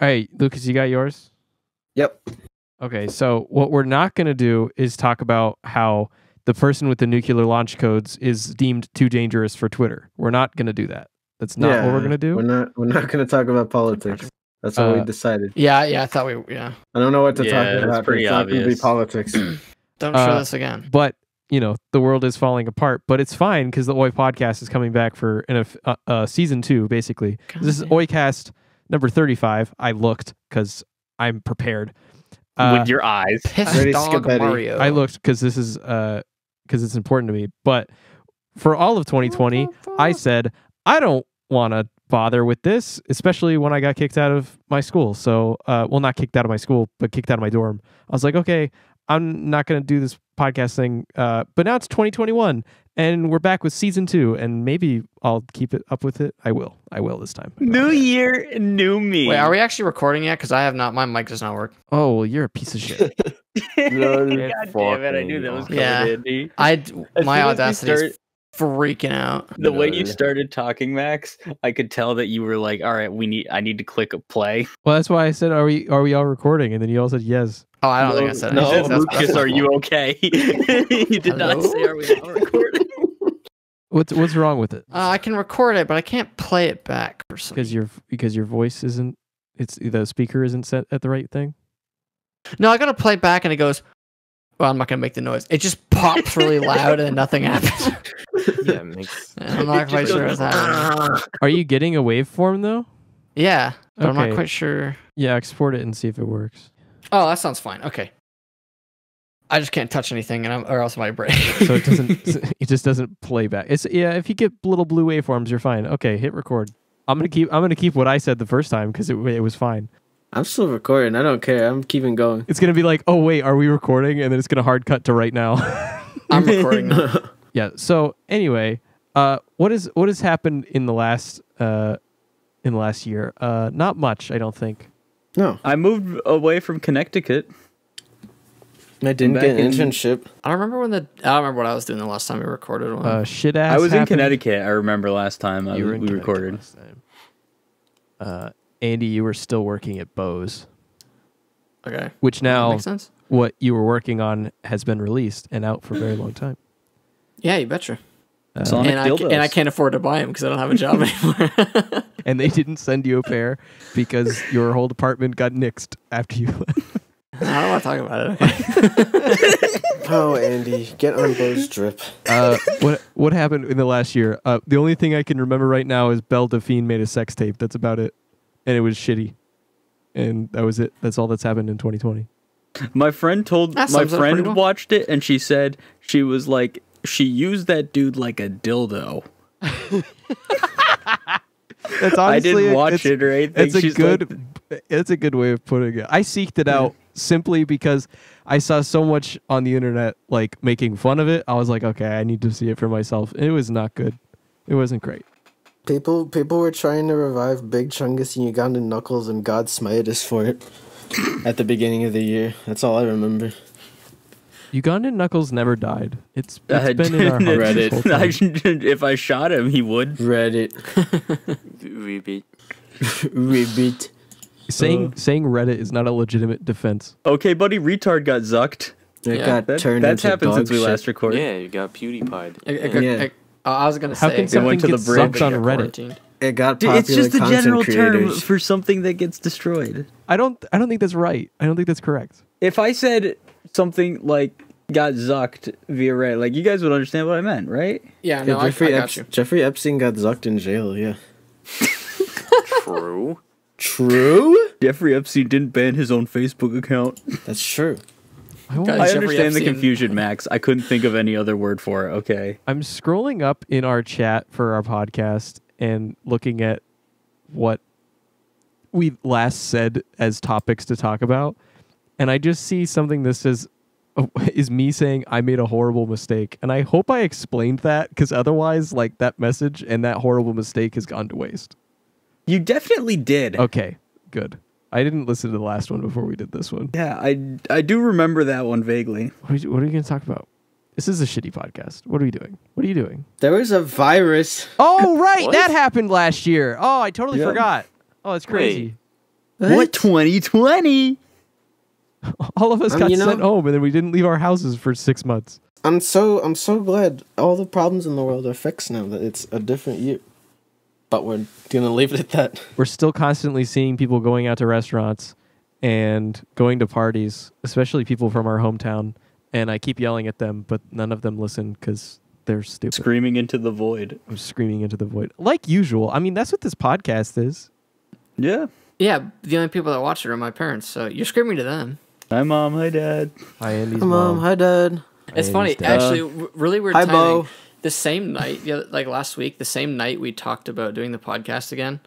right, Lucas, you got yours? Yep. Okay, so what we're not going to do is talk about how the person with the nuclear launch codes is deemed too dangerous for Twitter. We're not going to do that. That's not what we're going to do. We're not going to talk about politics. That's what we decided. Yeah, I thought we. Yeah. I don't know what to talk about. Pretty it's not going to be obvious. politics. Don't show this again. But the world is falling apart. But it's fine because the Oi podcast is coming back for season 2, basically. This is Oicast number 35. I looked because I'm prepared. With your eyes. Piss dog Mario. I looked because this is because it's important to me. But for all of 2020, I said I don't want to bother with this, especially when I got kicked out of my school. So, well, not kicked out of my school, but kicked out of my dorm. I was like, okay, I'm not going to do this podcast thing. But now it's 2021, and we're back with season 2, and maybe I'll keep it up with it. I will this time. New year, new me. Wait, are we actually recording yet? Because I have not. My mic does not work. Oh, well, you're a piece of shit. God damn it! I knew that was coming in. My Audacity is freaking out. The way you started talking, Max, I could tell that you were like, "All right, I need to click a play." Well, that's why I said, "Are we all recording?" And then you all said yes. Oh, I don't think I said no. anything. Lucas, are you okay? You did not say, "Are we not recording?" What's wrong with it? I can record it, but I can't play it back or something. Because your voice isn't. The speaker isn't set at the right thing. No, I gotta play it back, and it goes. Well, I'm not gonna make the noise. It just pops really loud, and nothing happens. Yeah, it makes. I'm not quite sure what's happening. Are you getting a waveform though? Yeah, but I'm not Okay. quite sure. Yeah, export it and see if it works. Oh, that sounds fine. Okay. I just can't touch anything, or else it might break. So it doesn't. It just doesn't play back. If you get little blue waveforms, you're fine. Okay, hit record. I'm gonna keep what I said the first time because it was fine. I'm still recording. I don't care. I'm keeping going. It's gonna be like, oh wait, are we recording? And then it's gonna hard cut to right now. I'm recording now. Yeah. So anyway, what has happened in the last year? Not much, I don't think. No, I moved away from Connecticut. I didn't get an internship. I don't remember what I was doing the last time we recorded one. Shit ass. I was in happened. Connecticut. I remember last time we Connecticut recorded. last time. Andy, you were still working at Bose. Okay. Which now, makes sense. what you were working on has been released and out for a very long time. Yeah, you betcha. Sonic And dildos. I can't afford to buy them because I don't have a job anymore. And they didn't send you a pair because your whole department got nixed after you left. I don't want to talk about it. Okay. Oh, Andy, get on Bo's drip. What happened in the last year? The only thing I can remember right now is Belle Delphine made a sex tape. That's about it. And it was shitty. And that was it. That's all that's happened in 2020. My friend well. watched it and she said she was like she used that dude like a dildo. That's honestly, I didn't watch it or anything. It's a good way of putting it. I seeked it out simply because I saw so much on the internet like making fun of it. I was like, okay, I need to see it for myself. It was not good. It wasn't great. People were trying to revive Big Chungus and Ugandan Knuckles, and God smited us for it at the beginning of the year. That's all I remember. Ugandan Knuckles never died. It's been in our hearts this whole time. If I shot him, he would. Reddit. Reddit. Saying Reddit is not a legitimate defense. Okay, buddy, retard got zucked. It got turned That's into happened dog since we shit. last recorded. Yeah, you got PewDiePied. Yeah. I was gonna How say. can something went to get the bridge. sucked on Reddit? It got popular It's just a content general term creators. for something that gets destroyed. I don't think that's right. I don't think that's correct. If I said something like got zucked via Reddit, like you guys would understand what I meant, right? Yeah, no, I got you. Jeffrey Epstein got zucked in jail, yeah. True. True? Jeffrey Epstein didn't ban his own Facebook account. That's true. I Jeffrey understand the Epstein- confusion, Max. I couldn't think of any other word for it. Okay. I'm scrolling up in our chat for our podcast and looking at what we last said as topics to talk about, and I just see something that says is me saying I made a horrible mistake, and I hope I explained that, because otherwise, like, that message and that horrible mistake has gone to waste. You definitely did. Okay, good. I didn't listen to the last one before we did this one. Yeah, I do remember that one vaguely. What are you going to talk about? This is a shitty podcast. What are we doing? What are you doing? There was a virus. Oh, right. What? That happened last year. Oh, I totally Yeah. forgot. Oh, that's crazy. What 2020? All of us got you know- sent home, and then we didn't leave our houses for 6 months. I'm so glad all the problems in the world are fixed now. That it's a different year. But we're gonna leave it at that. We're still constantly seeing people going out to restaurants and going to parties, especially people from our hometown. And I keep yelling at them, but none of them listen because they're stupid. Screaming into the void. I'm screaming into the void, like usual. I mean, that's what this podcast is. Yeah. Yeah, the only people that watch it are my parents, so you're screaming to them. Hi, Mom. Hi, Dad. Hi, Andy's Hi, Mom. Hi, Dad. It's Andy's funny, dad. actually, really weird Hi, timing. Bo. The same night, like last week, the same night we talked about doing the podcast again,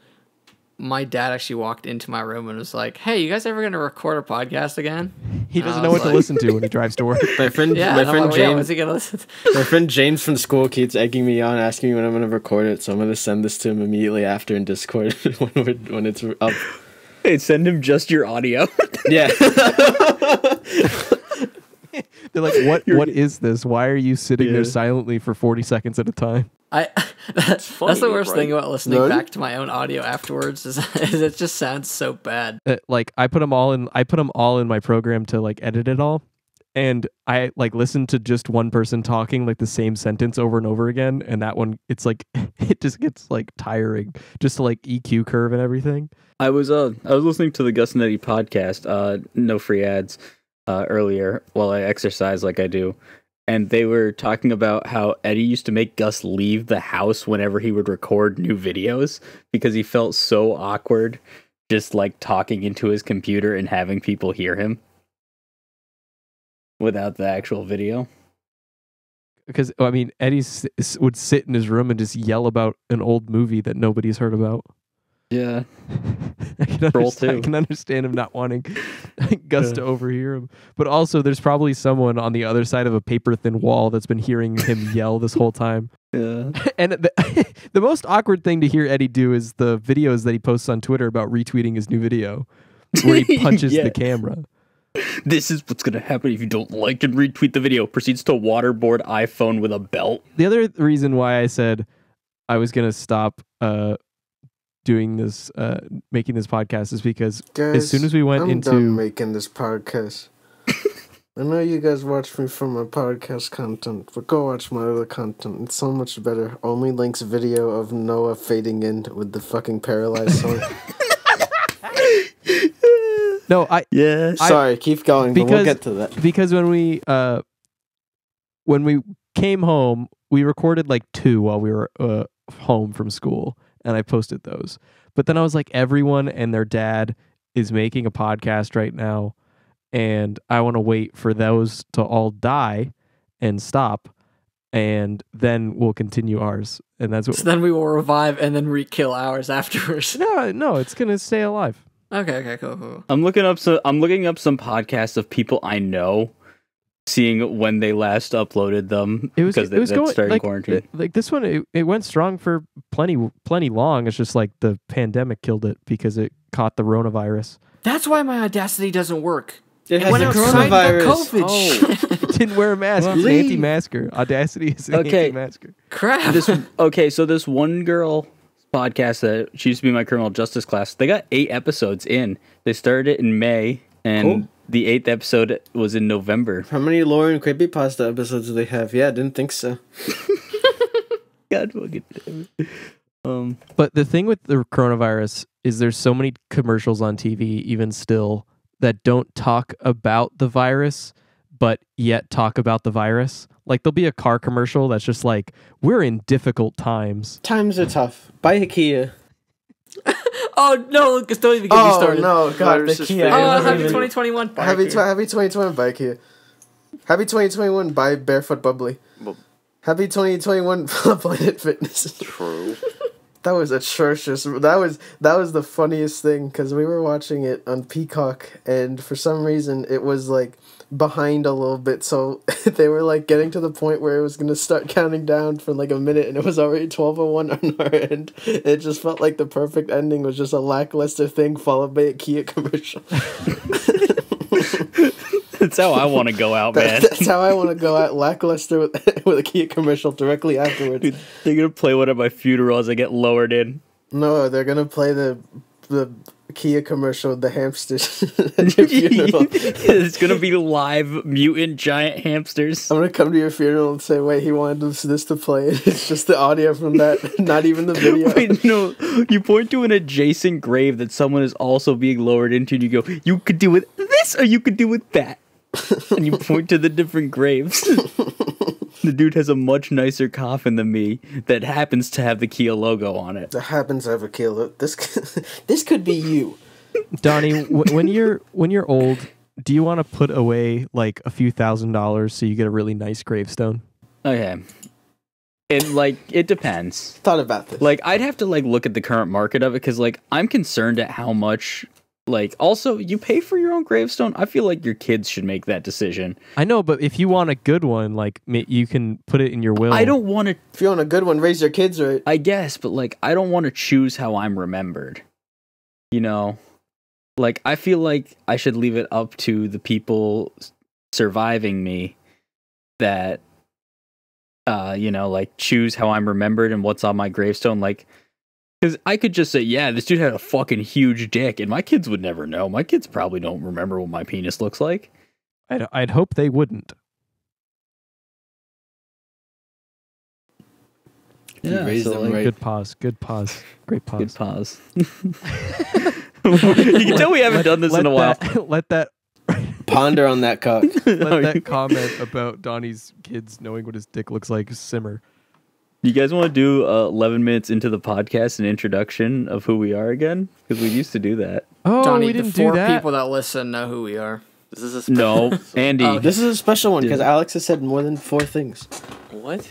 my dad actually walked into my room and was like, "Hey, you guys ever going to record a podcast again?" He And doesn't I know was what to like- listen to when he drives to work. My friend, Yeah, my and I'm friend like, "Yeah, James, what's he going to listen to?" my friend James from school keeps egging me on, asking me when I'm gonna record it. So I'm gonna send this to him immediately after in Discord when it's up. Hey, send him just your audio. Yeah. They're like, what is this? Why are you sitting Yeah. there silently for 40 seconds at a time? That's funny, the worst right? thing about listening Really? back to my own audio afterwards is it just sounds so bad. Like I put them all in my program to like edit it all. And I like listen to just one person talking like the same sentence over and over again. And that one, it's like, it just gets like tiring just to like EQ curve and everything. I was listening to the Gus and Eddie podcast, no free ads, earlier while I exercise like I do. And they were talking about how Eddie used to make Gus leave the house whenever he would record new videos because he felt so awkward just like talking into his computer and having people hear him without the actual video. Because, I mean, would sit in his room and just yell about an old movie that nobody's heard about. Yeah. I Troll too. can understand him not wanting Gus to overhear him. But also, there's probably someone on the other side of a paper-thin wall that's been hearing him yell this whole time. Yeah. And the most awkward thing to hear Eddie do is the videos that he posts on Twitter about retweeting his new video, where he punches Yeah. the camera. This is what's going to happen if you don't like and retweet the video. Proceeds to waterboard iPhone with a belt. The other reason why I said I was going to stop doing this, making this podcast is because Guys, as soon as we went I'm into done making this podcast. I know you guys watch me for my podcast content, but go watch my other content. It's so much better. Only links video of Noah fading in with the fucking paralyzed song. no, Yeah. Sorry, keep going, but we'll get to that. because when we came home, we recorded like 2 while we were home from school, and I posted those. But then I was like, everyone and their dad is making a podcast right now, and I want to wait for those to all die and stop, and then we'll continue ours. And that's what. So then we will revive and then re-kill ours afterwards. No, it's gonna stay alive. Okay, cool. I'm looking up some podcasts of people I know, seeing when they last uploaded them It was because going starting like quarantine. like this one. It went strong for plenty long. It's just like the pandemic killed it because it caught the coronavirus. That's why my Audacity doesn't work. It Went outside the COVID Oh. shit. It didn't wear a mask. It's an Leave. anti-masker. Audacity is an Okay. anti-masker. Crap. So this one girl podcast that she used to be in my criminal justice class, they got 8 episodes in. They started it in May, and Cool. the 8th episode was in November. How many Lauren Creepypasta episodes do they have? Yeah, I didn't think so. God fucking damn it. But the thing with the coronavirus is there's so many commercials on TV, even still, that don't talk about the virus, but yet talk about the virus. Like there'll be a car commercial that's just like, we're in difficult times. Times are tough. Buy IKEA. Oh no, Lucas, don't even get me Oh started. no, God, Virus the is Kia. fake. Oh, I happy never even- 2021. Happy Parker. Happy 2021 by IKEA. Happy 2021 by Barefoot Bubbly. Well- Happy 2021 Planet Fitness. True. That was atrocious. That was the funniest thing because we were watching it on Peacock, and for some reason it was like behind a little bit, so they were like getting to the point where it was gonna start counting down for like a minute, and it was already 12:01 on our end. It just felt like the perfect ending was just a lackluster thing followed by a Kia commercial. That's how I want to go out, man. That's how I want to go out, lackluster with a Kia commercial directly afterwards. Dude, they're gonna play one at my funeral as I get lowered in. No, they're gonna play the Kia commercial with the hamsters at your funeral. It's gonna be live mutant giant hamsters. I'm gonna come to your funeral and say, wait, he wanted this to play. It's just the audio from that, not even the video. Wait, no. You point to an adjacent grave that someone is also being lowered into, and you go, you could do with this, or you could do with that. And you point to the different graves. The dude has a much nicer coffin than me that happens to have the Kia logo on it. That happens to have a Kia logo. This could be you. Donnie, when you're old, do you want to put away like a few $1,000s so you get a really nice gravestone? Okay. It depends. Thought about this. Like, I'd have to like look at the current market of it, because like I'm concerned at how much. Like, also, you pay for your own gravestone. I feel like your kids should make that decision. I know, but if you want a good one, like you can put it in your will. I don't want to. If you want a good one, raise your kids right. I guess, but like, I don't want to choose how I'm remembered. You know, like I feel like I should leave it up to the people surviving me that, like choose how I'm remembered and what's on my gravestone. Like, because I could just say, yeah, this dude had a fucking huge dick, and my kids would never know. My kids probably don't remember what my penis looks like. I'd hope they wouldn't. Yeah, raise them like, right. Good pause. Good pause. Great pause. Good pause. You can tell we haven't done this in a while. Let that Ponder on that cock. let that comment about Donnie's kids knowing what his dick looks like simmer. You guys want to do 11 minutes into the podcast an introduction of who we are again? Because we used to do that. Oh, Donnie, we the didn't four do that. people that listen know who we are. This is a No, Andy. Oh, This is a special one because Alex has said more than 4 things. What?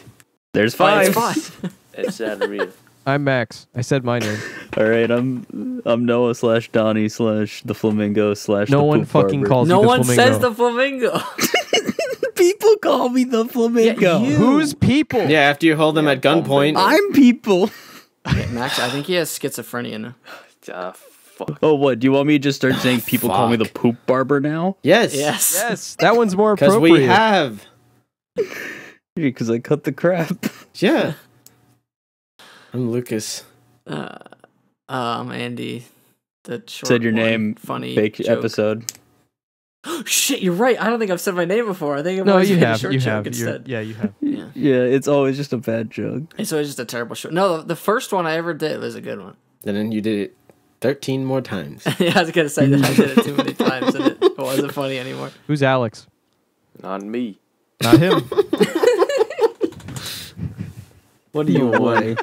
There's Fine, 5. it's fine. It's sad to read. I'm Max. I said my name. All right, I'm Noah / Donnie / the Flamingo / No the one Poop fucking Barber. calls No you the one flamingo. says the flamingo. People call me the Flamingo. Yeah, you. Who's people? Yeah, after you hold them at gunpoint. I'm people. Max, I think he has schizophrenia now. Fuck. Oh, what? Do you want me to just start saying people call me the Poop Barber now? Yes. Yes. Yes, that one's more Because appropriate. we have. Because I cut the crap. Yeah. I'm Lucas. I'm Andy. The short Said your one, name. funny Fake joke. episode. Shit, you're right. I don't think I've said my name before. I think I've No, always you made a have. short You joke have. instead. Yeah, you have. Yeah. Yeah, it's always just a bad joke. And so it's just a terrible short. No, the first one I ever did was a good one. And then you did it 13 more times. Yeah, I was gonna say that I did it too many times and it wasn't funny anymore. Who's Alex? Not me. Not him. What do you way?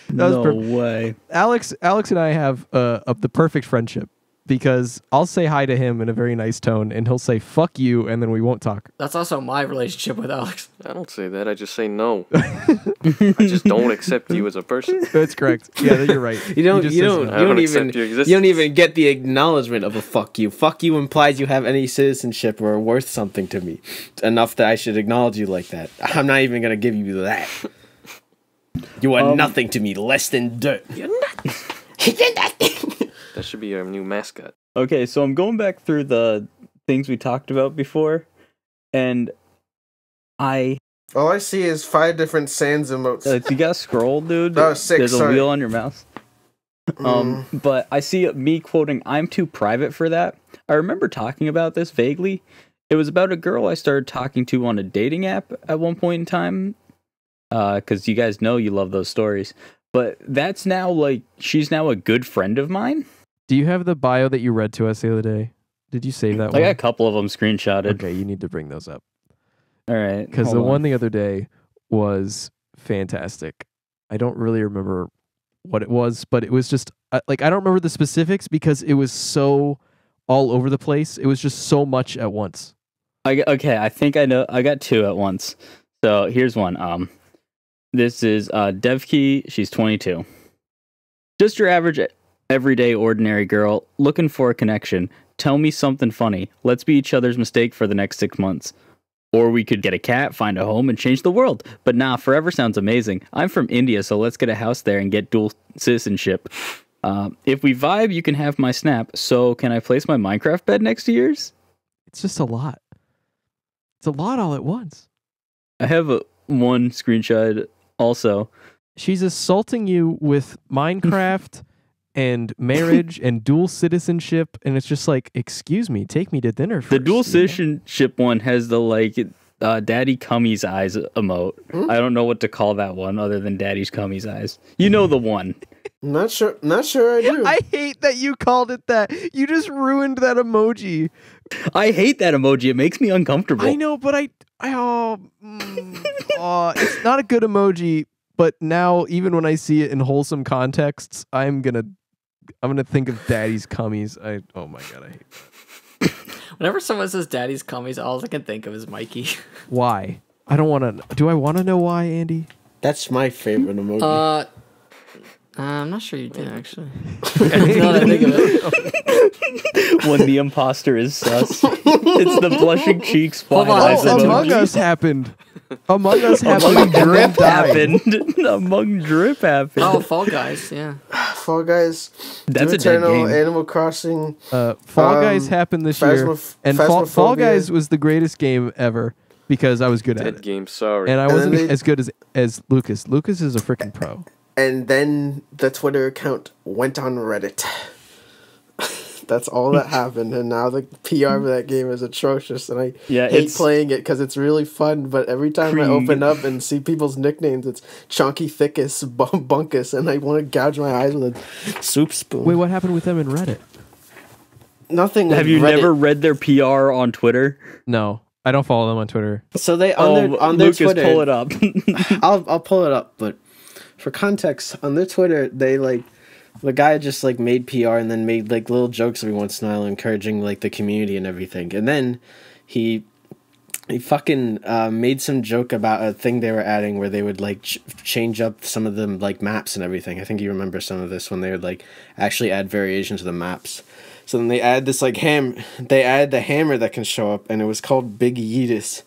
That was No way. Alex and I have the perfect friendship because I'll say hi to him in a very nice tone and he'll say fuck you and then we won't talk. That's also my relationship with Alex. I don't say that. I just say no. I just don't accept you as a person. That's correct. Yeah, you're right. You don't He just you says don't no. I you don't don't accept even your you don't existence. even get the acknowledgement of a fuck you. Fuck you implies you have any citizenship or are worth something to me. Enough that I should acknowledge you like that. I'm not even gonna give you that. You are nothing to me, less than dirt. You're nothing. You're nothing. That should be our new mascot. Okay, so I'm going back through the things we talked about before, and All I see is 5 different sans emotes. you gotta scroll, dude. Oh, 6, There's a sorry. wheel on your mouse. But I see me quoting, "I'm too private for that." I remember talking about this vaguely. It was about a girl I started talking to on a dating app at one point in time. Because you guys know you love those stories. But that's now, like, she's now a good friend of mine. Do you have the bio that you read to us the other day? Did you save that I one? got a couple of them screenshotted. Okay, you need to bring those up. All right. Because hold the on. one the other day was fantastic. I don't really remember what it was, but it was just, I don't remember the specifics because it was so all over the place. It was just so much at once. Okay, I think I know. I got 2 at once. So here's one. This is Devkey. She's 22. Just your average, everyday, ordinary girl looking for a connection. Tell me something funny. Let's be each other's mistake for the next 6 months. Or we could get a cat, find a home, and change the world. But nah, forever sounds amazing. I'm from India, so let's get a house there and get dual citizenship. If we vibe, you can have my snap. So can I place my Minecraft bed next to yours? It's just a lot. It's a lot all at once. I have one screenshot also. She's assaulting you with Minecraft and marriage and dual citizenship, and it's just like, excuse me, take me to dinner first. The dual citizenship one has the like daddy cummy's eyes emote. I don't know what to call that one other than daddy's cummy's eyes. You know the one. Not sure I do. I hate that you called it that. You just ruined that emoji. I hate that emoji. It makes me uncomfortable. I know, but it's not a good emoji. But now, even when I see it in wholesome contexts, I'm gonna think of daddy's cummies. Oh my god, I hate that. Whenever someone says daddy's cummies, all I can think of is Mikey. Why? I don't want to. Do I want to know why, Andy? That's my favorite emoji. I'm not sure you did actually. Now that I think of it. When the imposter is sus. It's the blushing cheeks flying Hold on, eyes so emoji. Among Us happened. Among Us happened. Among and then drip died. happened. Among drip happened. Oh, Fall Guys, yeah. Fall Guys. That's Doom a dead Eternal, game. Animal Crossing. Fall Guys happened this year, and Fall Phasmophobia. Guys was the greatest game ever because I was good at Dead it, game, sorry. and I And then wasn't they- as good as Lucas. Lucas is a freaking pro. And then the Twitter account went on Reddit. That's all that happened, and now the PR for that game is atrocious, and I Yeah, hate it's playing it because it's really fun. But every time I open up and see people's nicknames, it's Chonky Thickus, Bunkus, and I want to gouge my eyes with a soup spoon. Wait, what happened with them in Reddit? Nothing. Have with you Reddit. never read their PR on Twitter? No, I don't follow them on Twitter. So they on their Lucas, Twitter. pull it up. I'll pull it up, but for context, on their Twitter, they like the guy just like made PR and then made like little jokes every once in a while, encouraging like the community and everything. And then he fucking made some joke about a thing they were adding where they would like change up some of the like maps and everything. I think you remember some of this when they would like actually add variations to the maps. So then they add this like they add the hammer that can show up, and it was called Big Yeetus.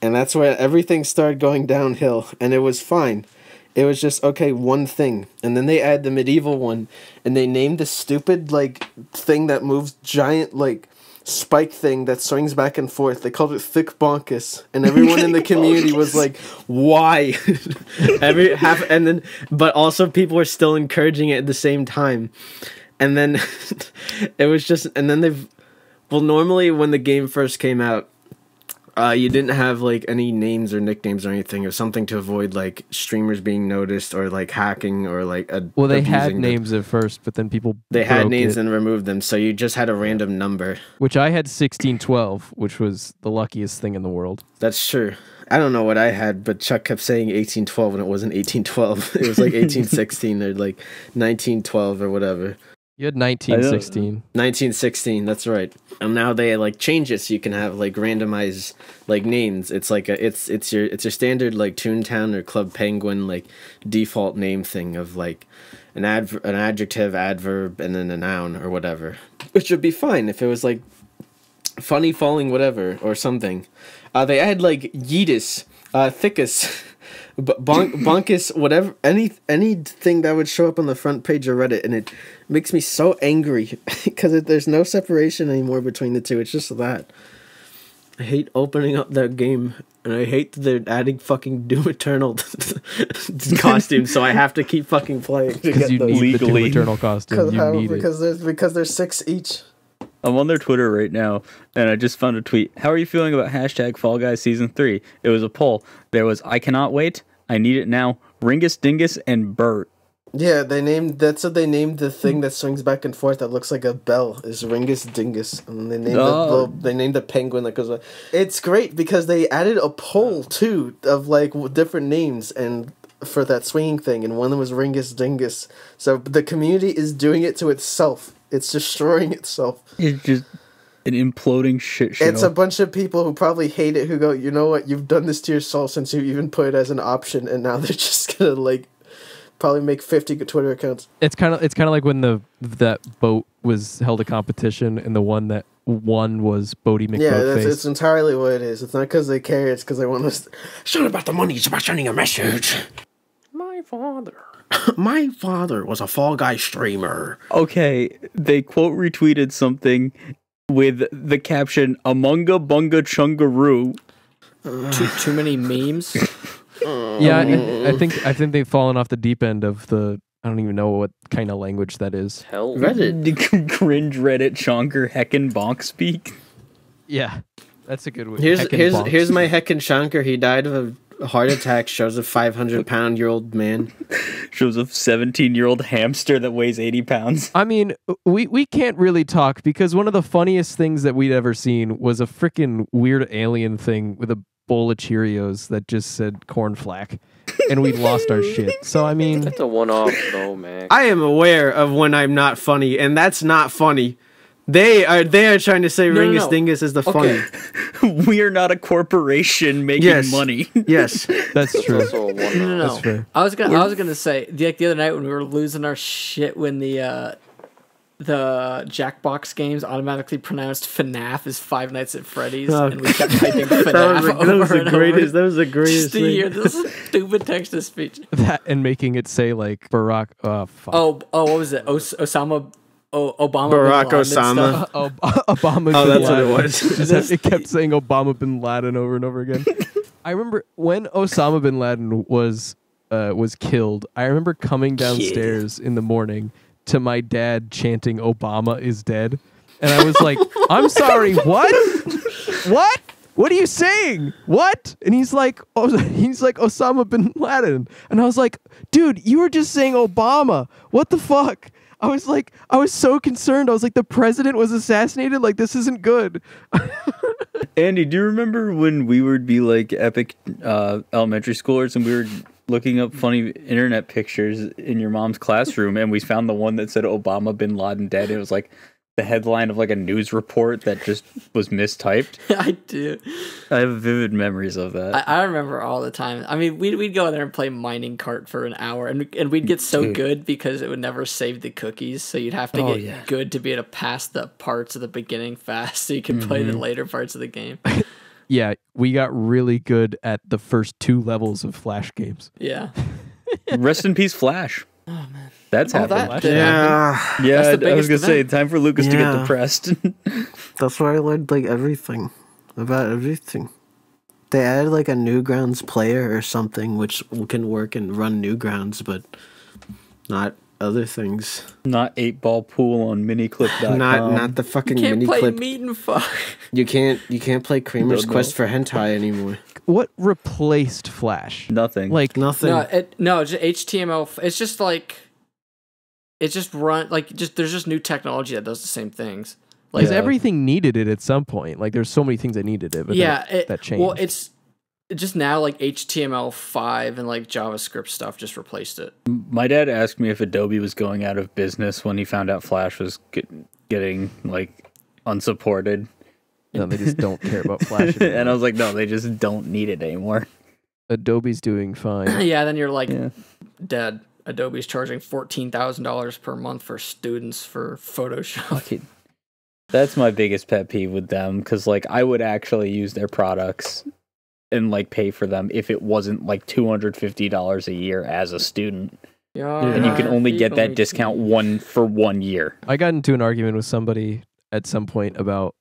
And that's where everything started going downhill, and it was fine. It was just, okay, one thing. And then they add the medieval one, and they named the stupid, like, thing that moves giant, like, spike thing that swings back and forth. They called it Thick Bonkus. And everyone in the community was like, why? But also people were still encouraging it at the same time. And then it was just, and then normally when the game first came out, you didn't have like any names or nicknames or anything, or something to avoid like streamers being noticed or like hacking or like They had names at first, but then people had broke names it, and removed them, so you just had a random number. which I had 1612, which was the luckiest thing in the world. That's true. I don't know what I had, but Chuck kept saying 1812 and it wasn't 1812. It was like 1816 or like 1912 or whatever. You had 1916. 1916, that's right. And now they like change it so you can have like randomized like names. It's like it's your standard like Toontown or Club Penguin like default name thing of like an adjective, adverb, and then a noun or whatever. Which would be fine if it was like funny falling whatever or something. They add like Yeetus, Thickus, Bunkus, whatever, anything that would show up on the front page of Reddit, and it makes me so angry because there's no separation anymore between the two. It's just that. I hate opening up that game, and I hate that they're adding fucking Doom Eternal costumes, so I have to keep fucking playing to Because get you those. need the Doom Legally. Eternal costume. You need it. Because there's 6 each. I'm on their Twitter right now, and I just found a tweet. How are you feeling about hashtag Fall Guys Season 3? It was a poll. There was, I cannot wait, I need it now, Ringus Dingus, and Bert. Yeah, that's what they named the thing that swings back and forth that looks like a bell is Ringus Dingus, and they named they named the penguin that goes. It's great because they added a poll too of like different names and for that swinging thing, and one of them was Ringus Dingus. So the community is doing it to itself. It's destroying itself. It's just an imploding shit show. It's a bunch of people who probably hate it who go, you know what, you've done this to yourself since you even put it as an option, and now they're just gonna like probably make 50 Twitter accounts. It's kind of like when that boat was held a competition, and the one that won was Bodie McBoatface. Yeah, it's entirely what it is. It's not because they care, it's because they want us. It's not about the money, it's about sending a message. My father. My father was a Fall Guy streamer. Okay, they quote retweeted something with the caption, Amunga Bunga Chungaroo. Too many memes. Yeah, I think they've fallen off the deep end of the I don't even know what kind of language that is. Hell. Reddit. Cringe Reddit chonker heckin' bonk speak. Yeah, that's a good one. Here's my heckin' shonker. He died of a heart attack. Shows a 500-pound-year-old man. Shows a 17-year-old hamster that weighs 80 pounds. I mean, we can't really talk because one of the funniest things that we'd ever seen was a freaking weird alien thing with a bowl of Cheerios that just said corn flack, and we lost our shit. So I mean, That's a one-off though, man. I am aware of when I'm not funny, and that's not funny. They are trying to say Ringus Dingus is the funny. We are not a corporation making money. Yes, that's true. Also a one-off. No. That's fair. I was gonna say the other night when we were losing our shit when the Jackbox games automatically pronounced FNAF as Five Nights at Freddy's, and we kept typing FNAF that was the greatest. That was the Just greatest to thing. hear this stupid text to speech. That and making it say like Barack. Oh fuck. Oh, what was it? Osama. Obama. Barack bin Laden and Osama. stuff. Obama. Oh, bin that's what it Laden. was. It kept saying Obama bin Laden over and over again. I remember when Osama bin Laden was killed. I remember coming downstairs in the morning to my dad chanting "Obama is dead," and I was like, "I'm sorry, what? What? What are you saying? What?" And he's like Osama bin Laden, and I was like, "Dude, you were just saying Obama. What the fuck?" I was so concerned. I was like, the president was assassinated? Like, this isn't good. Andy, do you remember when we would be like epic elementary schoolers and we were looking up funny internet pictures in your mom's classroom and we found the one that said Obama bin Laden dead? It was like the headline of like a news report that just was mistyped. I do. I have vivid memories of that. I remember all the time. I mean, we'd go there and play mining cart for an hour, and we'd get so good because it would never save the cookies. So you'd have to get good to be able to pass the parts of the beginning fast, so you could play the later parts of the game. Yeah, we got really good at the first 2 levels of Flash games. Yeah. Rest in peace, Flash. Oh man, that's happened. Yeah, I was gonna say time for Lucas to get depressed. that's where I learned like everything about everything. They added like a Newgrounds player or something, which can work and run Newgrounds, but not other things. Not 8-ball pool on miniclip.com. Not the fucking you can't miniclip. play Meat and Fuck. You can't play Kramer's Quest for Hentai anymore. What replaced Flash? Nothing. Like Nothing. No, it's just HTML. It's just like there's just new technology that does the same things. Like because everything needed it at some point. Like there's so many things that needed it, but that changed. Well, it's just now like HTML5 and like JavaScript stuff just replaced it. My dad asked me if Adobe was going out of business when he found out Flash was getting like unsupported. No, they just don't care about Flash anymore. And I was like, no, they just don't need it anymore. Adobe's doing fine. Yeah, then you're like dead. Adobe's charging $14,000 per month for students for Photoshop. Okay. That's my biggest pet peeve with them, because like I would actually use their products and like pay for them if it wasn't like $250 a year as a student. And you can only get that discount for 1 year. I got into an argument with somebody at some point about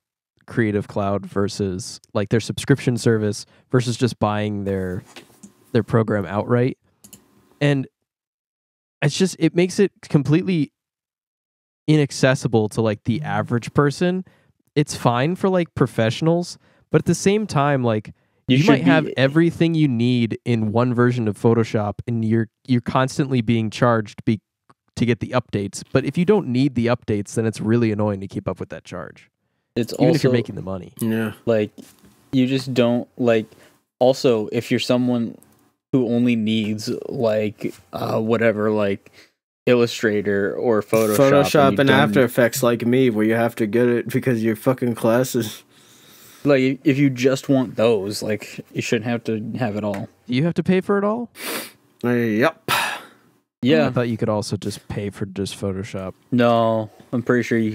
Creative Cloud versus like their subscription service versus just buying their program outright. And it makes it completely inaccessible to like the average person. It's fine for like professionals, but at the same time, like you might have everything you need in one version of Photoshop, and you're constantly being charged to get the updates. But if you don't need the updates, then it's really annoying to keep up with that charge. It's even also, if you're making the money. Yeah. Like you just don't like. Also, if you're someone who only needs like whatever, like Illustrator or Photoshop and After Effects, like me, where you have to get it because your fucking classes. Like, if you just want those, like, you shouldn't have to have it all. Do you have to pay for it all? Yep. Yeah. I thought you could also just pay for just Photoshop. No, I'm pretty sure you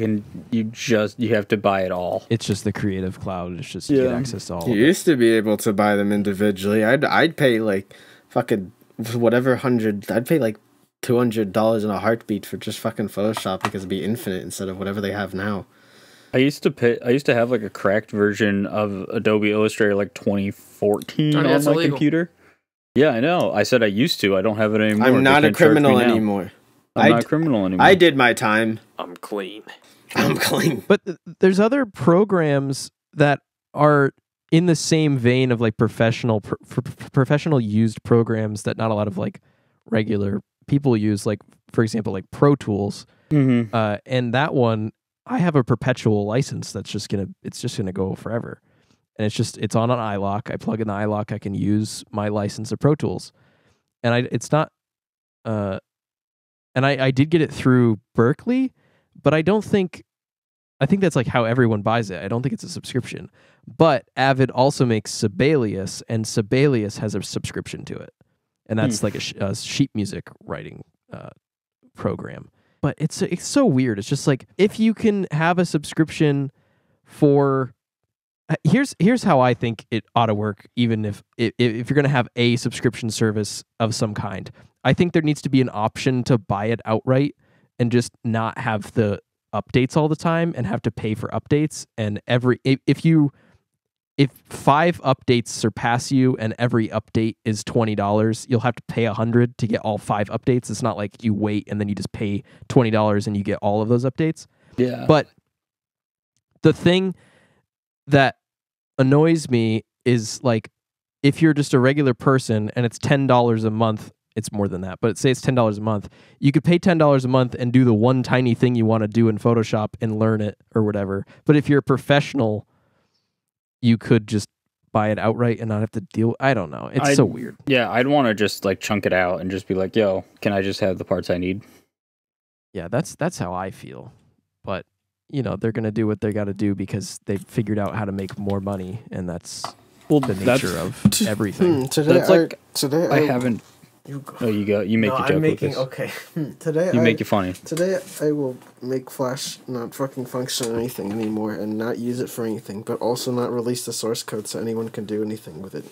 have to buy it all. It's just the Creative Cloud. It's just you get access to all of it. You used to be able to buy them individually. I'd pay like fucking whatever I'd pay like $200 in a heartbeat for just fucking Photoshop because it'd be infinite instead of whatever they have now. I used to have like a cracked version of Adobe Illustrator like 2014 on my computer. Yeah, I know. I said I used to. I don't have it anymore. I'm not a criminal anymore. I'm not a criminal anymore. I did my time. I'm clean. I'm clean. But there's other programs that are in the same vein of like professional used programs that not a lot of like regular people use, like for example like Pro Tools. And that one, I have a perpetual license that's just gonna go forever, and it's on an iLock. I plug in the iLock, I can use my license of Pro Tools, and I did get it through Berkeley, but I think that's like how everyone buys it. I don't think it's a subscription. But Avid also makes Sibelius, and Sibelius has a subscription to it, and that's like a sheet music writing program. But it's so weird. It's just like, if you can have a subscription for, here's how I think it ought to work. Even if you're going to have a subscription service of some kind, I think there needs to be an option to buy it outright and just not have the updates all the time and have to pay for updates. And if 5 updates surpass you and every update is $20, you'll have to pay $100 to get all 5 updates. It's not like you wait and then you just pay $20 and you get all of those updates. Yeah. But the thing that annoys me is, like, if you're just a regular person and it's $10 a month, it's more than that, but say it's $10 a month, you could pay $10 a month and do the one tiny thing you want to do in Photoshop and learn it or whatever. But if you're a professional, you could just buy it outright and not have to deal. I don't know. It's so weird. Yeah, I'd want to just like chunk it out and just be like, yo, can I just have the parts I need? Yeah, that's how I feel. But, they're going to do what they got to do because they've figured out how to make more money, and that's the nature of everything. I haven't... You go. You make your joke, Lucas. Okay. Today make it funny. Today I will make Flash not fucking function or anything anymore, and not use it for anything, but also not release the source code so anyone can do anything with it.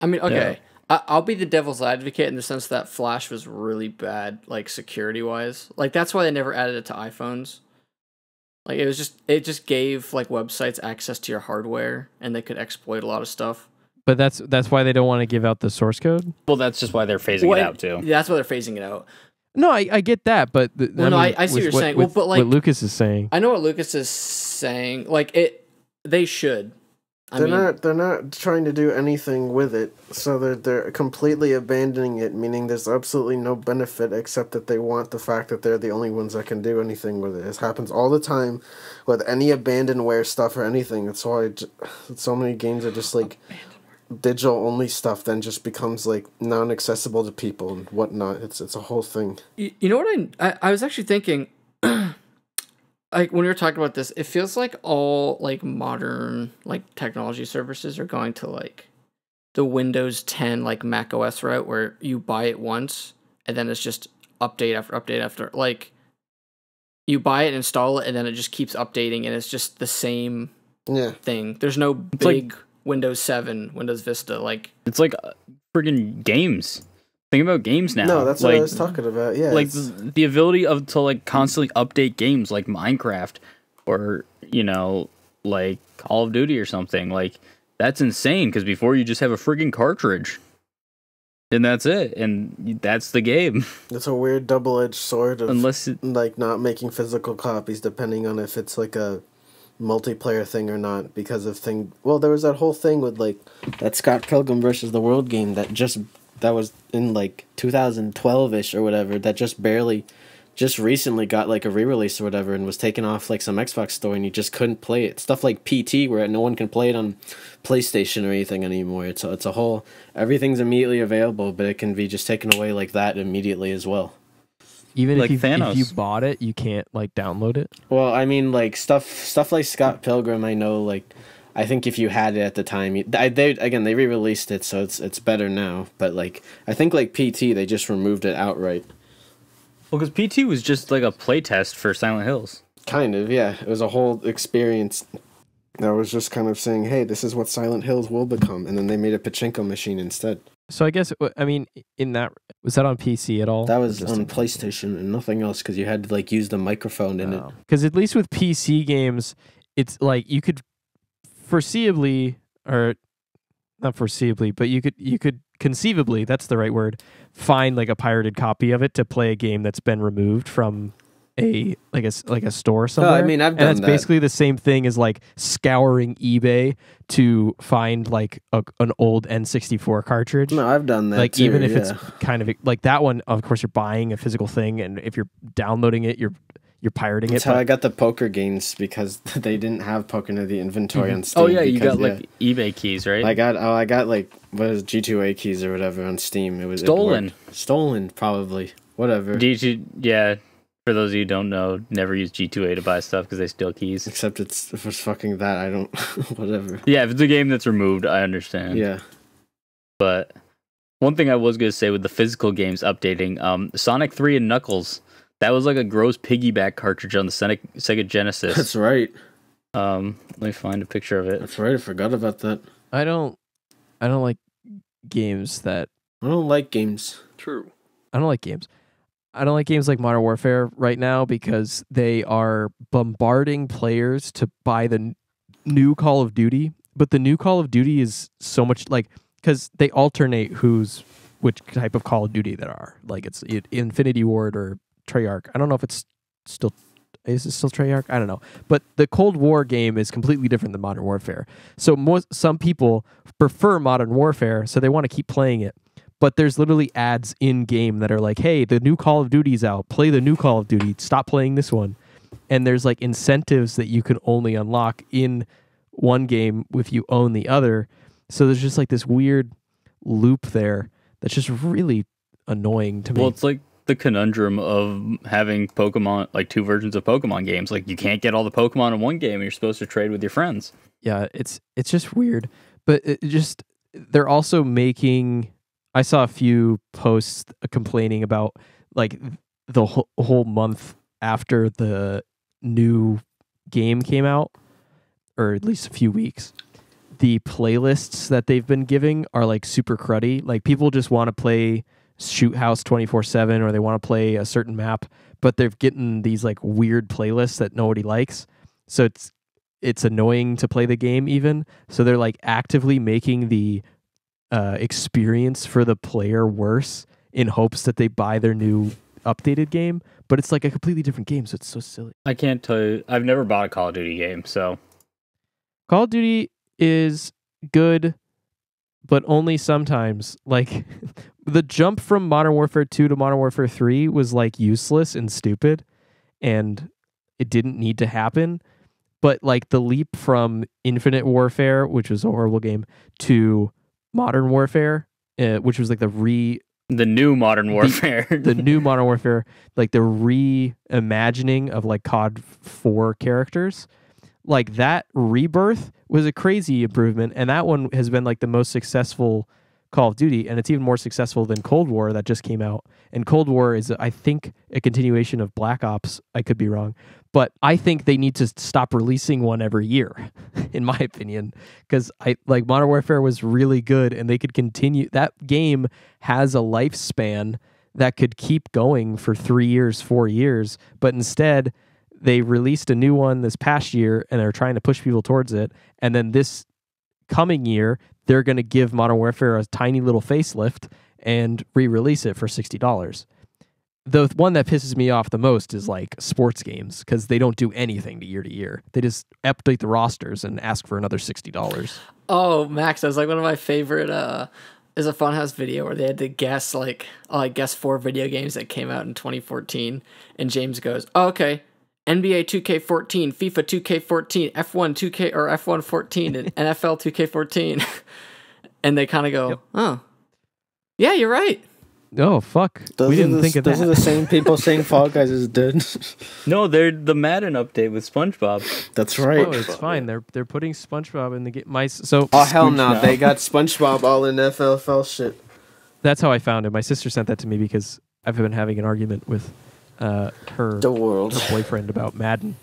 I mean, okay. Yeah. I'll be the devil's advocate in the sense that Flash was really bad, like security wise. Like that's why they never added it to iPhones. Like it just gave like websites access to your hardware, and they could exploit a lot of stuff. But that's why they don't want to give out the source code? Well, that's just why they're phasing it out, too. Yeah, that's why they're phasing it out. No, I get that, but... I see what you're saying. But like, what Lucas is saying... I know what Lucas is saying. Like, they should. They're not trying to do anything with it, so they're completely abandoning it, meaning there's absolutely no benefit except that they want the fact that they're the only ones that can do anything with it. This happens all the time with any abandonware stuff or anything. That's why so many games are just like... digital only stuff then just becomes like non-accessible to people and whatnot. It's a whole thing. You know what I was actually thinking, like when we were talking about this, it feels like all like modern like technology services are going to like the Windows 10 like Mac OS route, where you buy it once and then it's just update after update after, like you buy it, install it, and then it just keeps updating, and it's just the same thing. There's no big Windows 7, Windows Vista, like... It's like friggin' games. Think about games now. No, that's what I was talking about, yeah. Like, the ability to, like, constantly update games like Minecraft or, like, Call of Duty or something. Like, that's insane, because before you just have a friggin' cartridge. And that's it. And that's the game. It's a weird double-edged sword of, like, not making physical copies, depending on if it's, like, a... multiplayer thing or not, because of there was that whole thing with like that Scott Pilgrim versus the World game that was in like 2012ish or whatever, that just recently got like a re-release or whatever, and was taken off like some Xbox store, and you just couldn't play it. Stuff like PT, where no one can play it on PlayStation or anything anymore. It's a whole, everything's immediately available, but it can be just taken away like that immediately as well. Even like if you bought it, you can't like download it. Well, I mean, like stuff like Scott Pilgrim. I know, like, I think if you had it at the time, they re-released it, so it's better now. But like, I think like PT, they just removed it outright. Well, because PT was just like a playtest for Silent Hills. Kind of, yeah. It was a whole experience that was just kind of saying, hey, this is what Silent Hills will become, and then they made a pachinko machine instead. So I guess, I mean, was that on PC at all? That was on PlayStation and nothing else, because you had to like use the microphone in it. Because at least with PC games, it's like you could foreseeably, or not foreseeably, but you could conceivably, that's the right word, find like a pirated copy of it to play a game that's been removed from a store somewhere. I mean, I've done and that's that. basically the same thing as like scouring eBay to find like an old N64 cartridge. No, I've done that. Like too, even if yeah. it's kind of like that one, of course you're buying a physical thing, and if you're downloading it, you're pirating That's it. how I got the poker games, because they didn't have poker in the inventory on Steam. Oh yeah, you because, got like eBay keys, right? I got like what is G2A keys or whatever on Steam. It was Stolen. Stolen, probably. Whatever. Yeah. For those of you who don't know, never use G2A to buy stuff because they steal keys. Except if it's fucking that, I don't. Whatever. Yeah, if it's a game that's removed, I understand. Yeah. But one thing I was going to say with the physical games updating, Sonic 3 and Knuckles, that was like a gross piggyback cartridge on the Sega Genesis. That's right. Let me find a picture of it. That's right. I forgot about that. I don't like games that. I don't like games. True. I don't like games. I don't like games like Modern Warfare right now because they are bombarding players to buy the new Call of Duty. But the new Call of Duty is so much like, because they alternate which type of Call of Duty there are. Like it's Infinity Ward or Treyarch. I don't know if is it still Treyarch? I don't know. But the Cold War game is completely different than Modern Warfare. So some people prefer Modern Warfare, so they want to keep playing it. But there's literally ads in game that are like, hey, the new Call of Duty's out. Play the new Call of Duty. Stop playing this one. And there's like incentives that you can only unlock in one game if you own the other. So there's just like this weird loop there that's just really annoying to me. Well, it's like the conundrum of having Pokemon, like two versions of Pokemon games. Like you can't get all the Pokemon in one game and you're supposed to trade with your friends. Yeah, it's just weird. But they're also making... I saw a few posts complaining about like the whole month after the new game came out, or at least a few weeks. The playlists that they've been giving are like super cruddy. Like people just want to play Shoot House 24/7, or they want to play a certain map, but they're getting these like weird playlists that nobody likes. So it's annoying to play the game even. So they're like actively making the experience for the player worse in hopes that they buy their new updated game, but it's like a completely different game, so it's so silly. I can't tell you. I've never bought a Call of Duty game, so Call of Duty is good, but only sometimes. Like the jump from Modern Warfare 2 to Modern Warfare 3 was like useless and stupid, and it didn't need to happen. But like the leap from Infinite Warfare, which was a horrible game, to Modern Warfare, which was like the new Modern Warfare, the new Modern Warfare, like the reimagining of like COD 4 characters, like that rebirth was a crazy improvement, and that one has been like the most successful Call of Duty, and it's even more successful than Cold War that just came out. And Cold War is, I think, a continuation of Black Ops. I could be wrong, but I think they need to stop releasing one every year, in my opinion, because Modern Warfare was really good, and they could continue. That game has a lifespan that could keep going for 3 years, 4 years, but instead they released a new one this past year, and they're trying to push people towards it. And then this coming year, they're going to give Modern Warfare a tiny little facelift and re-release it for $60. The one that pisses me off the most is like sports games, because they don't do anything to year. They just update the rosters and ask for another $60. Oh, Max, that was like one of my favorite is a Funhouse video where they had to guess like I guess 4 video games that came out in 2014, and James goes, "Oh, okay. NBA 2K14, FIFA 2K14, F1 2K or F1 14, and NFL 2K14." And they kind of go, "Oh, yeah, you're right." Oh, fuck. We didn't think of that. Those are the same people saying Fall Guys is dead. No, they're the Madden update with SpongeBob. That's right. Oh, it's fine. They're putting SpongeBob in the game. Oh, hell no. They got SpongeBob all in FLFL shit. That's how I found it. My sister sent that to me because I've been having an argument with her boyfriend about Madden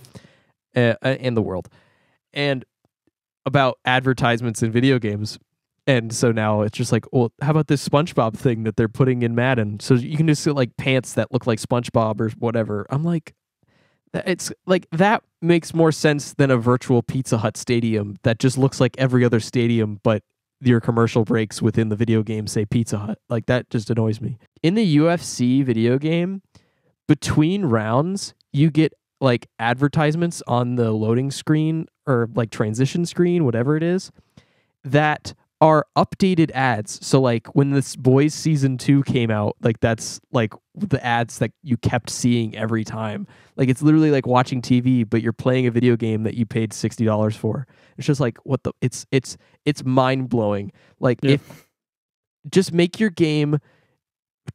and the world, and about advertisements in video games. And so now it's just like, well, how about this SpongeBob thing that they're putting in Madden? So you can just get like pants that look like SpongeBob or whatever. I'm like, it's like that makes more sense than a virtual Pizza Hut stadium that just looks like every other stadium, but your commercial breaks within the video game say Pizza Hut. Like that just annoys me. In the UFC video game, between rounds, you get like advertisements on the loading screen or like transition screen, whatever it is, that are updated ads. So like when this Boys season 2 came out, like that's like the ads that you kept seeing every time. Like it's literally like watching TV, but you're playing a video game that you paid $60 for. It's just like what the it's mind blowing. Like if just make your game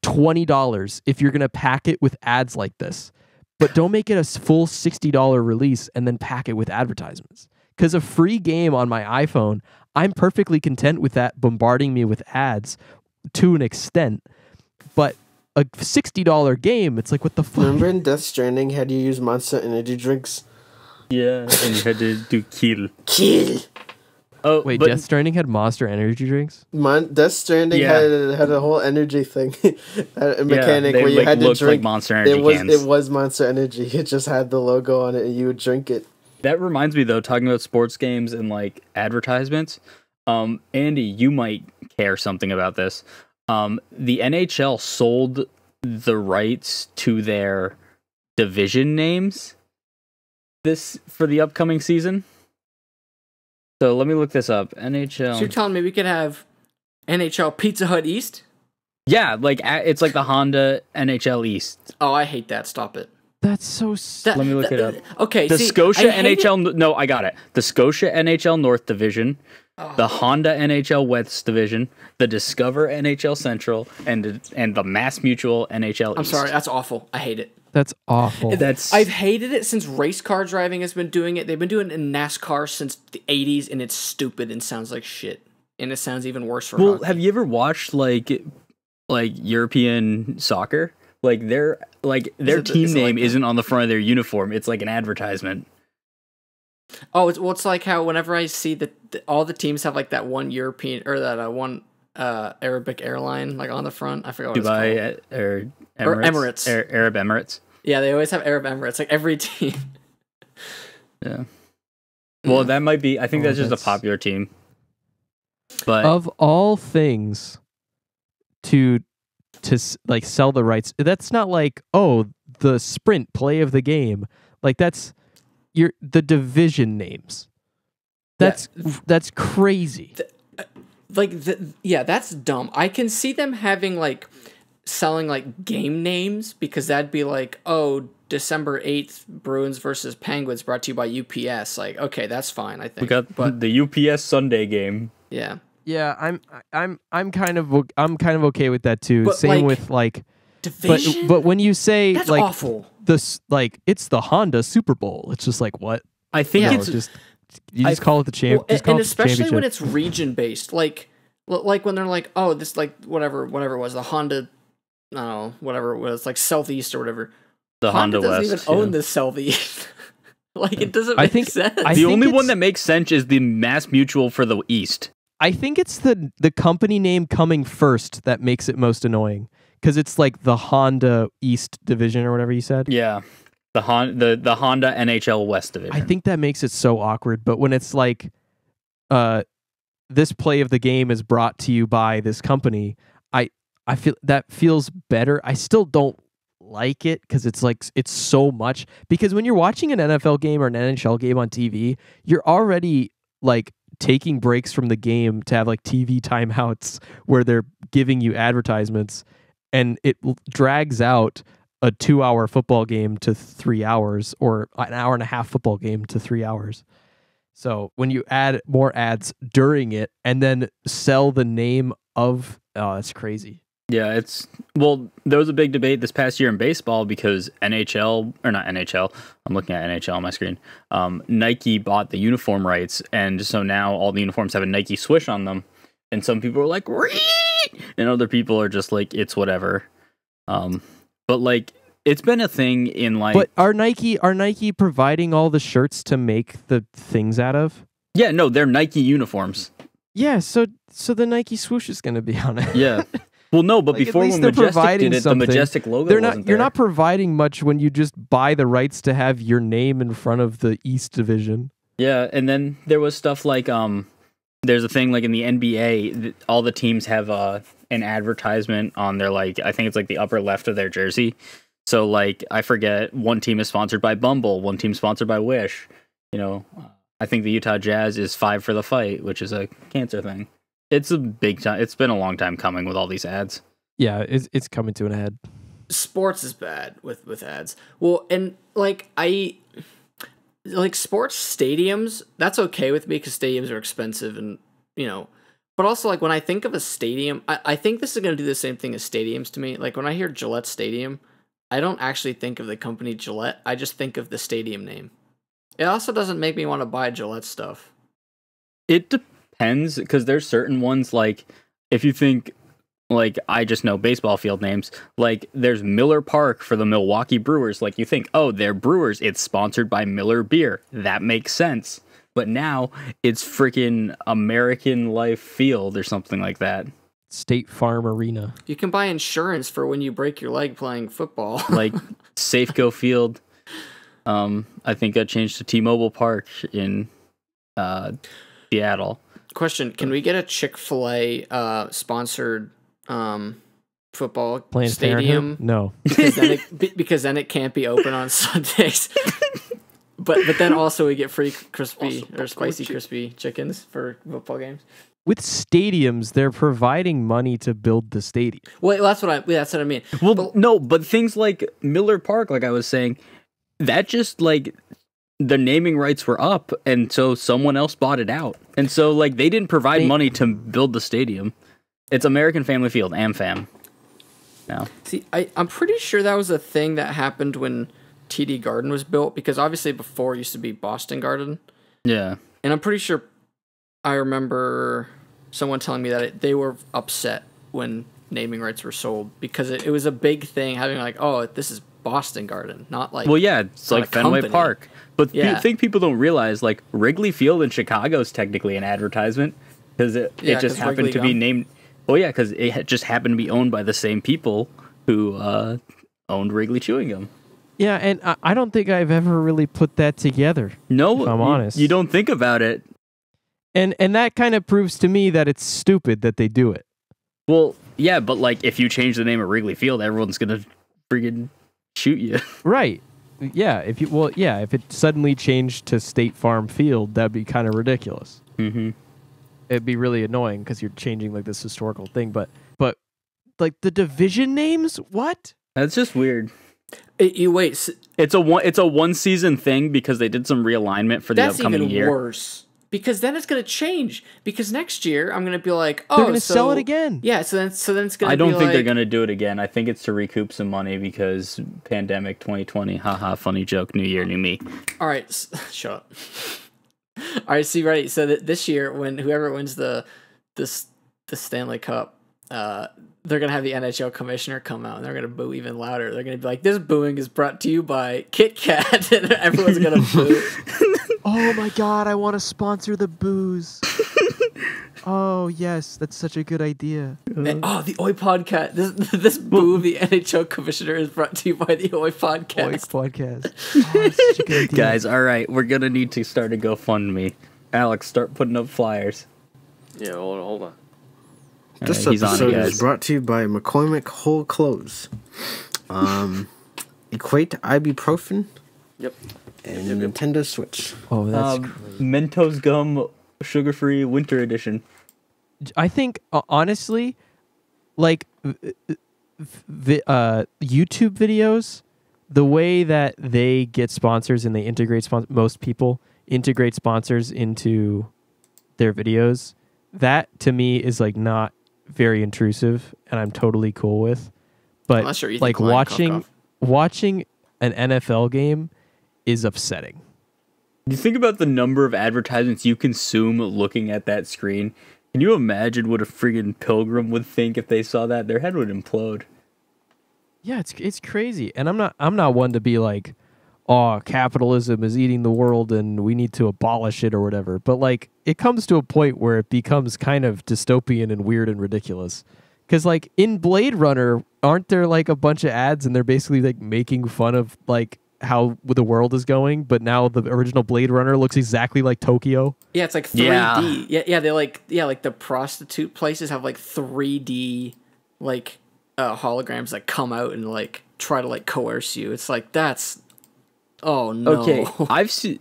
$20 if you're gonna pack it with ads like this, but don't make it a full $60 release and then pack it with advertisements. Because a free game on my iPhone, I'm perfectly content with that bombarding me with ads to an extent, but a $60 game, it's like, what the fuck? Remember in Death Stranding, had you use Monster energy drinks? Yeah, and you had to do kill. Oh, wait, Death Stranding had Monster energy drinks? Death Stranding had a whole energy thing, a mechanic where you had to drink. Like Monster energy cans. It was Monster Energy. It just had the logo on it, and you would drink it. That reminds me, though, talking about sports games and like advertisements. Andy, you might care something about this. The NHL sold the rights to their division names for the upcoming season. So let me look this up. NHL. So you're telling me we could have NHL Pizza Hut East? Yeah, like it's like the Honda NHL East. Oh, I hate that. Stop it. That's so... Let me look it up. Okay, the Scotia NHL... No, I got it. The Scotia NHL North Division, the Honda NHL West Division, the Discover NHL Central, and the Mass Mutual NHL East. I'm sorry, that's awful. I hate it. That's awful. I've hated it since race car driving has been doing it. They've been doing it in NASCAR since the 80s, and it's stupid and sounds like shit. And it sounds even worse for hockey. Have you ever watched like European soccer? Like their team name isn't on the front of their uniform. It's like an advertisement. Oh, it's like how whenever I see that all the teams have like that one European or that one Arabic airline like on the front. I forgot what Dubai it's called. or Emirates. Or Emirates. Arab Emirates. Yeah, they always have Arab Emirates. Like every team. Yeah. Well, that might be. I think that's just a popular team. But of all things to like sell the rights, that's not like, oh, the sprint play of the game. Like that's the division names. That's crazy. That's dumb. I can see them having like selling like game names because that'd be like, oh, December 8th, Bruins versus Penguins brought to you by UPS. Like, okay, that's fine, I think. We got the UPS Sunday game. Yeah. Yeah, I'm kind of okay with that too. But same with like division. But when you say that's like awful. This like it's the Honda Super Bowl, it's just like what? I think it's just you just call it the champ. Well, and especially championship. when it's region based, like when they're like, oh, this like whatever it was, the Honda, I don't know, whatever it was, like Southeast or whatever. The Honda doesn't West even own the Southeast. Like it doesn't make sense. The only one that makes sense is the Mass Mutual for the East. I think it's the company name coming first that makes it most annoying because it's like the Honda East Division or whatever you said. Yeah, the Honda NHL West Division. I think that makes it so awkward. But when it's like, this play of the game is brought to you by this company, I feel that feels better. I still don't like it because it's like it's so much. Because when you're watching an NFL game or an NHL game on TV, you're already like taking breaks from the game to have like TV timeouts where they're giving you advertisements, and it drags out a 2-hour football game to 3 hours or an hour and a half football game to 3 hours. So when you add more ads during it and then sell the name of, that's crazy. Yeah, there was a big debate this past year in baseball because not NHL, I'm looking at NHL on my screen. Nike bought the uniform rights, and so now all the uniforms have a Nike swoosh on them. And some people are like, "Ree!" And other people are just like, it's whatever. But like, it's been a thing in like. But are Nike providing all the shirts to make the things out of? Yeah, no, they're Nike uniforms. Yeah, so the Nike swoosh is going to be on it. Yeah. Well, no, but like, before when Majestic did it, the Majestic logo wasn't there. You're not providing much when you just buy the rights to have your name in front of the East Division. Yeah, and then there was stuff like there's a thing like in the NBA, all the teams have an advertisement on their like I think it's like the upper left of their jersey. So like I forget one team is sponsored by Bumble, one team sponsored by Wish. You know, I think the Utah Jazz is 5 for the Fight, which is a cancer thing. It's a big time. It's been a long time coming with all these ads. Yeah, it's coming to an head. Sports is bad with ads. Well, and like sports stadiums, that's okay with me because stadiums are expensive and, you know, but also like when I think of a stadium, I think this is going to do the same thing as stadiums to me. Like when I hear Gillette Stadium, I don't actually think of the company Gillette. I just think of the stadium name. It also doesn't make me want to buy Gillette stuff. It depends because there's certain ones like if you think like I just know baseball field names, like there's Miller Park for the Milwaukee Brewers. Like you think, oh, they're Brewers. It's sponsored by Miller Beer. That makes sense. But now it's freaking American Life Field or something like that. State Farm Arena. You can buy insurance for when you break your leg playing football. Like Safeco Field. I think got changed to T-Mobile Park in Seattle. Question: can we get a Chick-fil-A sponsored football Planned stadium? Parenthood? No, because then it can't be open on Sundays. but then also we get free crispy or spicy crispy chickens for football games. with stadiums, they're providing money to build the stadium. Well, that's what I mean. Well, no, but things like Miller Park, like I was saying, that just like the naming rights were up, and so someone else bought it out, and so like they didn't provide money to build the stadium. It's American Family Field, AmFam. Now, see, I'm pretty sure that was a thing that happened when TD Garden was built, because obviously before it used to be Boston Garden. Yeah, and I'm pretty sure I remember someone telling me that they were upset when naming rights were sold, because it was a big thing having like, oh, this is Boston Garden, not like, well, yeah, it's like Fenway company. Park. But Yeah. I think people don't realize like Wrigley Field in Chicago is technically an advertisement because it just happened Wrigley to be gum. named. Oh yeah, because it just happened to be owned by the same people who owned Wrigley Chewing Gum. Yeah, and I don't think I've ever really put that together. No, if I'm honest. You don't think about it. And that kind of proves to me that it's stupid that they do it. Well, yeah, but like if you change the name of Wrigley Field, everyone's gonna friggin' shoot you. Right. Yeah, if it suddenly changed to State Farm Field, that'd be kind of ridiculous. Mm-hmm. It'd be really annoying because you're changing like this historical thing, but like the division names, what? That's just weird. You wait. It's a one season thing because they did some realignment for the That's upcoming even year. worse, because then it's going to change. Because next year I'm going to be like, oh, They're going to sell it again. Yeah, so then it's going to be I don't think like, they're going to do it again. I think it's to recoup some money because pandemic 2020. Haha, funny joke. New year, new me. All right, shut up. All right, see, right. So this year, when whoever wins the Stanley Cup, they're gonna have the NHL commissioner come out and they're gonna boo even louder. They're gonna be like, "This booing is brought to you by Kit Kat," and everyone's gonna boo. Oh my god, I want to sponsor the booze. Oh yes, that's such a good idea. And, the Oi podcast. This boo of the NHL commissioner is brought to you by the Oi podcast. Oi podcast. Oh, that's such a good idea. Guys, all right, we're gonna need to start a GoFundMe. Alex, start putting up flyers. Yeah, hold on. This he's on it, episode guys. is brought to you by McCormick Whole Clothes. Equate ibuprofen. Yep. And a Nintendo Switch. Oh, that's Mentos gum, sugar-free winter edition. I think honestly, like YouTube videos, the way that they get sponsors and they integrate most people integrate sponsors into their videos, that to me is like not very intrusive, and I'm totally cool with. But Unless you're Ethan like Klein, watching an NFL game is upsetting. You think about the number of advertisements you consume looking at that screen. Can you imagine what a friggin' pilgrim would think if they saw that? Their head would implode. Yeah, it's crazy, and I'm not one to be like, oh, capitalism is eating the world and we need to abolish it or whatever. But like, it comes to a point where it becomes kind of dystopian and weird and ridiculous. Because like in Blade Runner, aren't there like a bunch of ads and they're basically like making fun of like how the world is going, but now the original Blade Runner looks exactly like Tokyo. Yeah, it's like 3D. Yeah, they like the prostitute places have like 3D like holograms that come out and like try to like coerce you. It's like that's oh no. Okay, I've seen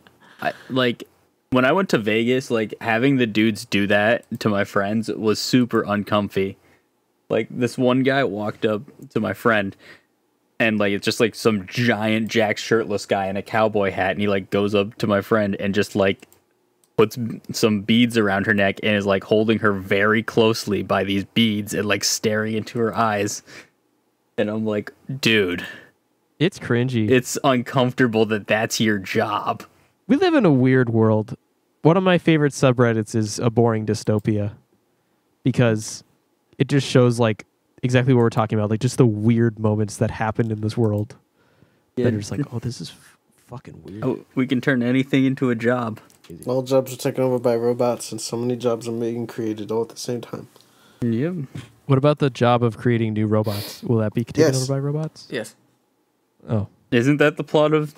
like when I went to Vegas, like having the dudes do that to my friends was super uncomfy. Like this one guy walked up to my friend and like it's just like some giant jack shirtless guy in a cowboy hat, and he like goes up to my friend and just like puts some beads around her neck and is like holding her very closely by these beads and like staring into her eyes. And I'm like, dude, It's cringy. it's uncomfortable that that's your job. We live in a weird world. One of my favorite subreddits is A Boring Dystopia, because it just shows like exactly what we're talking about, like just the weird moments that happened in this world. Yeah, That are just like, oh, this is fucking weird. oh, we can turn anything into a job. All jobs are taken over by robots, and so many jobs are being created all at the same time. Yep. What about the job of creating new robots? Will that be taken Yes. over by robots? Yes. Oh, Isn't that the plot of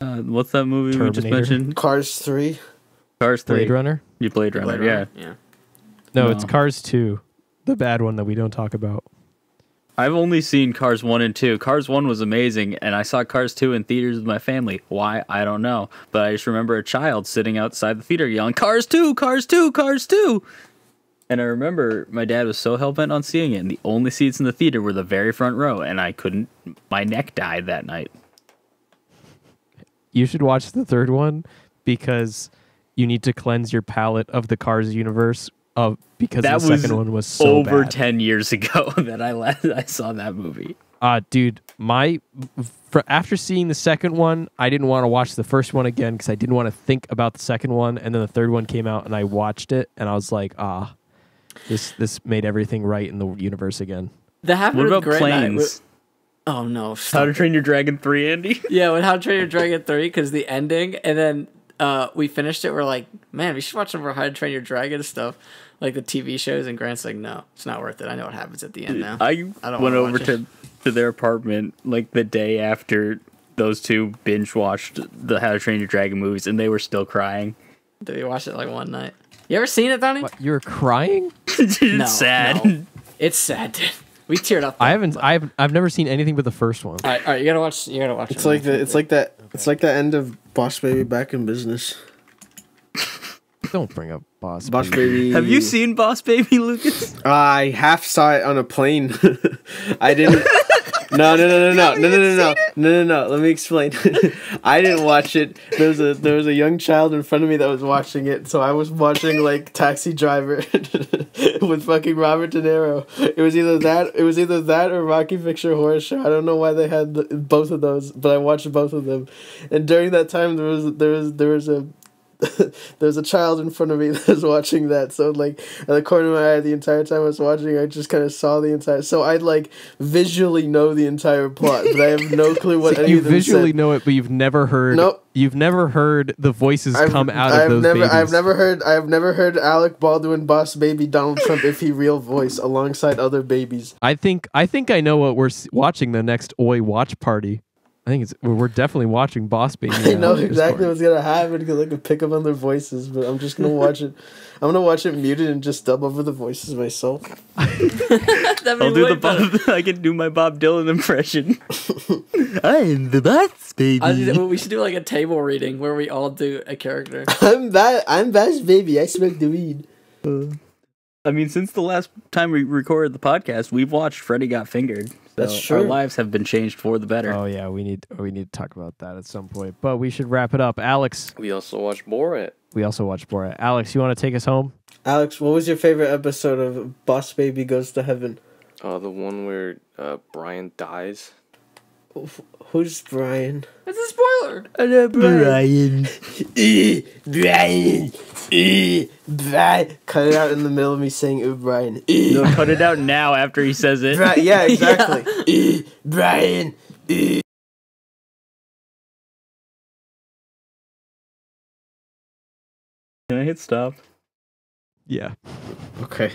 what's that movie we just Terminator? mentioned? Cars 3. Cars 3. Blade Runner? You Blade Runner, Yeah. No, No. it's Cars 2, the bad one that we don't talk about. I've only seen Cars 1 and 2. Cars 1 was amazing, and I saw Cars 2 in theaters with my family. Why? I don't know. But I just remember a child sitting outside the theater yelling, Cars 2! Cars 2! Cars 2! And I remember my dad was so hell-bent on seeing it, and the only seats in the theater were the very front row, and I couldn't... My neck died that night. You should watch the third one because you need to cleanse your palate of the Cars universe because That the was second one was so over bad. 10 years ago that I saw that movie. Dude, after seeing the second one, I didn't want to watch the first one again because I didn't want to think about the second one. And then the third one came out, and I watched it, and I was like, this made everything right in the universe again. That happened What with about Grant and I. planes? Oh no! How Stop. to Train Your Dragon 3, Andy? Yeah, with How to Train Your Dragon 3, because the ending, and then we finished it. We're like, man, we should watch some more How to Train Your Dragon stuff, like the TV shows. And Grant's like, no, it's not worth it. I know what happens at the end now. I don't went wanna over watch it. to their apartment like the day after those two binge watched the How to Train Your Dragon movies, and they were still crying. Did we watch it like one night? You ever seen it, Donnie? What, you were crying? It's No, sad. no. It's sad, dude. We teared up. I've never seen anything but the first one. All right, you gotta watch. You gotta watch. It's like the end of Boss Baby Back in Business. Don't bring up Boss Boss Baby. Baby. Have you seen Boss Baby, Lucas? I half saw it on a plane. I didn't. No. Let me explain. I didn't watch it. There was a young child in front of me that was watching it, so I was watching like Taxi Driver with fucking Robert De Niro. It was either that or Rocky Picture Horror Show. I don't know why they had both of those, but I watched both of them. And during that time, there was a there's a child in front of me that was watching that, so like at the corner of my eye the entire time I was watching, I just kind of saw the entire, so I like visually know the entire plot, but I have no clue what any You of them visually said. know it, but you've never heard. Nope. You've never heard the voices come out of those babies. I've never heard Alec Baldwin, Boss Baby, Donald Trump, if he real voice alongside other babies. I think I know what we're watching the next Oi watch party. I think we're definitely watching Boss Baby. I know now. exactly what's gonna happen because I can pick up on their voices, but I'm just gonna watch it. I'm gonna watch it muted and just dub over the voices myself. I'll do the Bob. I can do my Bob Dylan impression. I'm the Boss Baby. We should do like a table reading where we all do a character. I'm Boss Baby. I smoke the weed. I mean, since the last time we recorded the podcast, we've watched Freddy Got Fingered. So That's true. Our lives have been changed for the better. Oh yeah, we need to talk about that at some point. But we should wrap it up. Alex, We also watched Borat. we also watched Borat. Alex, you want to take us home? Alex, what was your favorite episode of Boss Baby Goes to Heaven? The one where Brian dies. Who's Brian? It's a spoiler. Brian. Brian. Cut it out in the middle of me saying, "Ooh, Brian." No, cut it out now after he says it. Yeah, exactly. Brian. Can I hit stop? Yeah. Okay.